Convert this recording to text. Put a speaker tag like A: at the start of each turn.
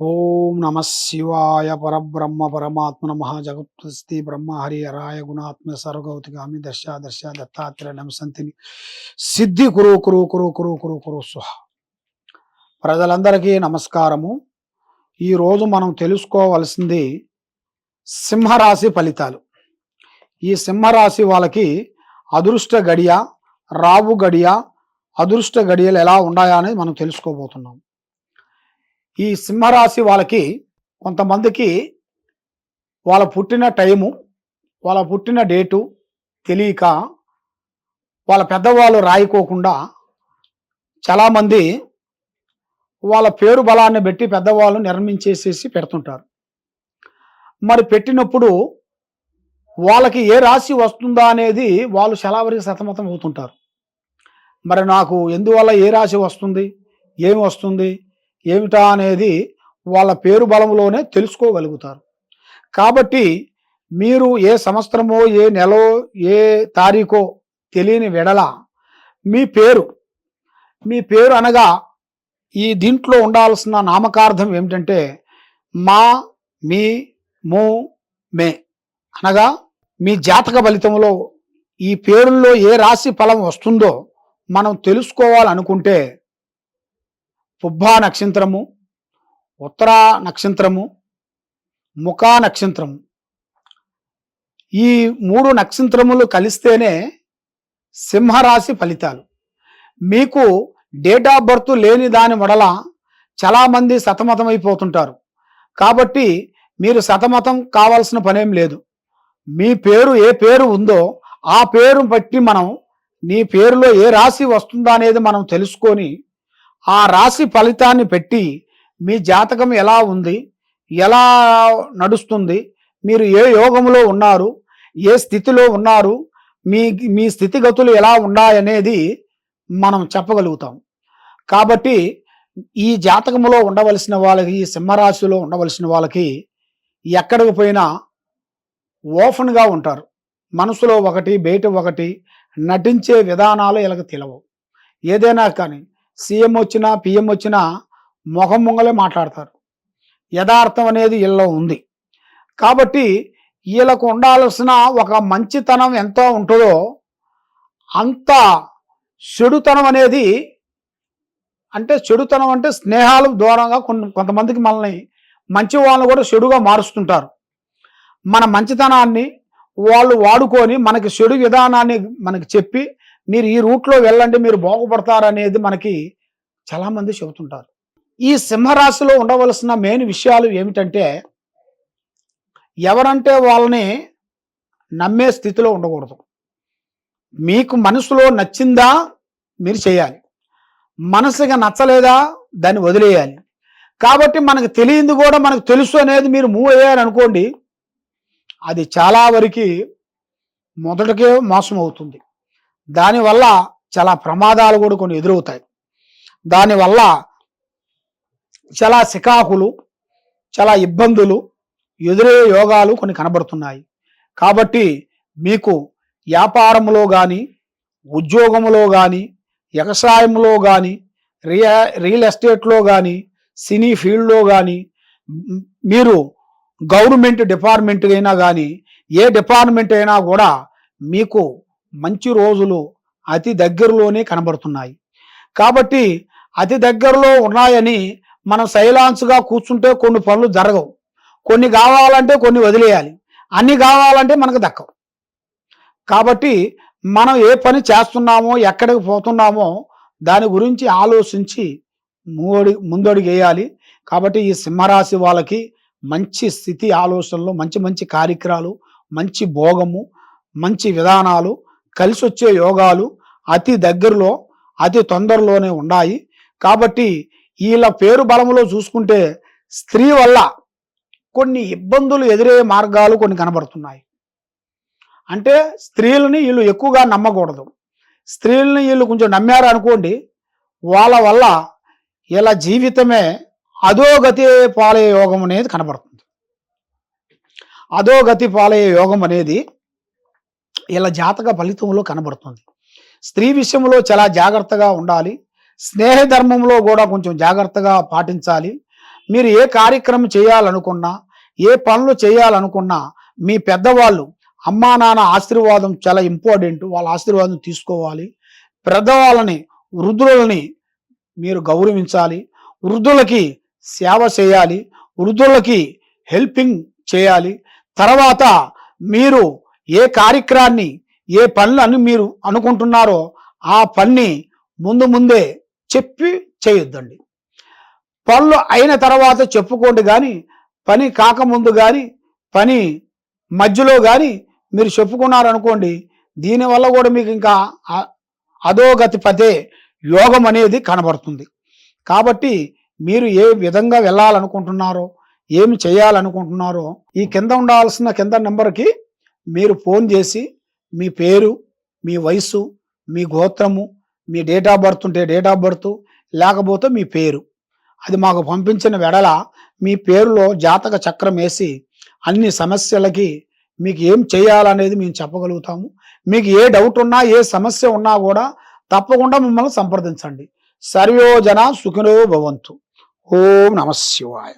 A: ఓం నమ శివాయ పరబ్రహ్మ పరమాత్మ నమ జగత్స్తి బ్రహ్మ హరి హరాయ గుణాత్మ సర్వగౌతిగామి దర్శ దర్శ దత్తాత్రేయ నమసంతిని సిద్ధి కురు కురు కురు కురు కురు కురు స్వహ. ప్రజలందరికీ నమస్కారము. ఈరోజు మనం తెలుసుకోవలసింది సింహరాశి ఫలితాలు. ఈ సింహరాశి వాళ్ళకి అదృష్ట గడియ, రావు గడియ, అదృష్ట గడియలు ఎలా ఉన్నాయా అనేది మనం తెలుసుకోబోతున్నాం. ఈ సింహరాశి వాళ్ళకి కొంతమందికి వాళ్ళ పుట్టిన టైము, వాళ్ళ పుట్టిన డేటు తెలియక వాళ్ళ పెద్దవాళ్ళు రాయికోకుండా చాలామంది వాళ్ళ పేరు బలాన్ని బట్టి పెద్దవాళ్ళు నిర్మించేసేసి పెడుతుంటారు. మరి పెట్టినప్పుడు వాళ్ళకి ఏ రాశి వస్తుందా అనేది వాళ్ళు చాలా వరకు సతమతం అవుతుంటారు. మరి నాకు ఎందువల్ల ఏ రాశి వస్తుంది, ఏమి వస్తుంది, ఏమిటా అనేది వాళ్ళ పేరు బలంలోనే తెలుసుకోగలుగుతారు. కాబట్టి మీరు ఏ సంవత్సరమో, ఏ నెలో, ఏ తారీఖో తెలియని వెడల మీ పేరు అనగా ఈ దీంట్లో ఉండాల్సిన నామకార్థం ఏమిటంటే మా, మీ, ము, మే అనగా మీ జాతక ఫలితంలో ఈ పేరుల్లో ఏ రాశి ఫలం వస్తుందో మనం తెలుసుకోవాలనుకుంటే పుబ్బా నక్షత్రము, ఉత్తరా నక్షత్రము, ముఖా నక్షత్రము, ఈ 3 నక్షత్రములు కలిస్తేనే సింహరాశి ఫలితాలు. మీకు డేట్ ఆఫ్ బర్త్ లేని దాని వడల చాలామంది సతమతమైపోతుంటారు. కాబట్టి మీరు సతమతం కావాల్సిన పనేం లేదు. మీ పేరు ఏ పేరు ఉందో ఆ పేరు బట్టి మనం నీ పేరులో ఏ రాశి వస్తుందా అనేది మనం తెలుసుకొని ఆ రాశి ఫలితాన్ని పెట్టి మీ జాతకం ఎలా ఉంది, ఎలా నడుస్తుంది, మీరు ఏ యోగంలో ఉన్నారు, ఏ స్థితిలో ఉన్నారు, మీ స్థితిగతులు ఎలా ఉన్నాయనేది మనం చెప్పగలుగుతాం. కాబట్టి ఈ జాతకంలో ఉండవలసిన వాళ్ళకి, ఈ సింహరాశిలో ఉండవలసిన వాళ్ళకి ఎక్కడికి పోయినా ఓపెన్గా ఉంటారు. మనసులో ఒకటి, బయట ఒకటి, నటించే విధానాలు వీళ్ళకి తెలవు. ఏదైనా కానీ సీఎం వచ్చినా, పిఎం వచ్చినా మొహం ముంగలే మాట్లాడతారు. యథార్థం అనేది వీళ్ళలో ఉంది. కాబట్టి వీళ్ళకు ఉండాల్సిన ఒక మంచితనం ఎంత ఉంటుందో అంత చెడుతనం అనేది, అంటే చెడుతనం అంటే స్నేహాలు దూరంగా కొంతమందికి మనల్ని మంచి వాళ్ళని కూడా చెడుగా మారుస్తుంటారు. మన మంచితనాన్ని వాళ్ళు వాడుకొని మనకి చెడు విధానాన్ని మనకి చెప్పి మీరు ఈ రూట్లో వెళ్ళండి, మీరు బాగుపడతారు అనేది మనకి చాలామంది చెబుతుంటారు. ఈ సింహరాశిలో ఉండవలసిన మెయిన్ విషయాలు ఏమిటంటే ఎవరంటే వాళ్ళని నమ్మే స్థితిలో ఉండకూడదు. మీకు మనసులో నచ్చిందా మీరు చేయాలి, మనసుగా నచ్చలేదా దాన్ని వదిలేయాలి. కాబట్టి మనకు తెలియంది కూడా మనకు తెలుసు అనేది మీరు మూవ్ అయ్యారనుకోండి, అది చాలా వరకు మొదటికే మోసం అవుతుంది. దానివల్ల చాలా ప్రమాదాలు కూడా కొన్ని ఎదురవుతాయి. దానివల్ల చాలా సికాకులు, చాలా ఇబ్బందులు ఎదురయ్యే యోగాలు కొన్ని కనబడుతున్నాయి. కాబట్టి మీకు వ్యాపారంలో కానీ, ఉద్యోగంలో కానీ, వ్యవసాయంలో కానీ, రియల్ ఎస్టేట్లో కానీ, సినీ ఫీల్డ్లో కానీ, మీరు గవర్నమెంట్ డిపార్ట్మెంట్ అయినా కానీ, ఏ డిపార్ట్మెంట్ అయినా కూడా మీకు మంచి రోజులు అతి దగ్గరలోనే కనబడుతున్నాయి. కాబట్టి అతి దగ్గరలో ఉన్నాయని మనం సైలాన్స్గా కూర్చుంటే కొన్ని పనులు జరగవు. కొన్ని కావాలంటే కొన్ని వదిలేయాలి, అన్ని కావాలంటే మనకు దక్కవు. కాబట్టి మనం ఏ పని చేస్తున్నామో, ఎక్కడికి పోతున్నామో దాని గురించి ఆలోచించి ముందడుగు వేయాలి. కాబట్టి ఈ సింహరాశి వాళ్ళకి మంచి స్థితి ఆలోచనలు, మంచి మంచి కార్యక్రమాలు, మంచి భోగము, మంచి విధానాలు, కలిసి వచ్చే యోగాలు అతి దగ్గరలో, అతి తొందరలోనే ఉన్నాయి. కాబట్టి వీళ్ళ పేరు బలంలో చూసుకుంటే స్త్రీ వల్ల కొన్ని ఇబ్బందులు ఎదురయ్యే మార్గాలు కొన్ని కనబడుతున్నాయి. అంటే స్త్రీలని వీళ్ళు ఎక్కువగా నమ్మకూడదు. స్త్రీలని వీళ్ళు కొంచెం నమ్మారు అనుకోండి, వాళ్ళ వల్ల ఇలా జీవితమే అధోగతి పాలయ్యే యోగం అనేది కనబడుతుంది. అధోగతి పాలయ్యే యోగం అనేది ఇలా జాతక ఫలితంలో కనబడుతుంది. స్త్రీ విషయంలో చాలా జాగ్రత్తగా ఉండాలి. స్నేహ ధర్మంలో కూడా కొంచెం జాగ్రత్తగా పాటించాలి. మీరు ఏ కార్యక్రమం చేయాలనుకున్నా, ఏ పనులు చేయాలనుకున్నా మీ పెద్దవాళ్ళు అమ్మా నాన్న ఆశీర్వాదం చాలా ఇంపార్టెంట్. వాళ్ళ ఆశీర్వాదం తీసుకోవాలి. పెద్దవాళ్ళని, వృద్ధులని మీరు గౌరవించాలి. వృద్ధులకి సేవ చేయాలి. వృద్ధులకి హెల్పింగ్ చేయాలి. తర్వాత మీరు ఏ కార్యక్రమాన్ని, ఏ పనులను మీరు అనుకుంటున్నారో ఆ పని ముందే చెప్పి చేయొద్దండి. పనులు అయిన తర్వాత చెప్పుకోండి, కానీ పని కాకముందు కానీ పని మధ్యలో కానీ మీరు చెప్పుకున్నారనుకోండి, దీనివల్ల కూడా మీకు ఇంకా అధోగతి పదే యోగం అనేది కనబడుతుంది. కాబట్టి మీరు ఏ విధంగా వెళ్ళాలనుకుంటున్నారో, ఏమి చేయాలనుకుంటున్నారో ఈ కింద నెంబర్కి మీరు ఫోన్ చేసి మీ పేరు, మీ వయసు, మీ గోత్రము, మీ డేట్ ఆఫ్ బర్త్ ఉంటే డేట్ ఆఫ్ బర్త్, లేకపోతే మీ పేరు అది మాకు పంపించిన వెడల మీ పేరులో జాతక చక్రం వేసి అన్ని సమస్యలకి మీకు ఏం చేయాలనేది మేము చెప్పగలుగుతాము. మీకు ఏ డౌట్ ఉన్నా, ఏ సమస్య ఉన్నా కూడా తప్పకుండా మిమ్మల్ని సంప్రదించండి. సర్వోజన సుఖినో భవంతు. ఓం నమః శివాయ.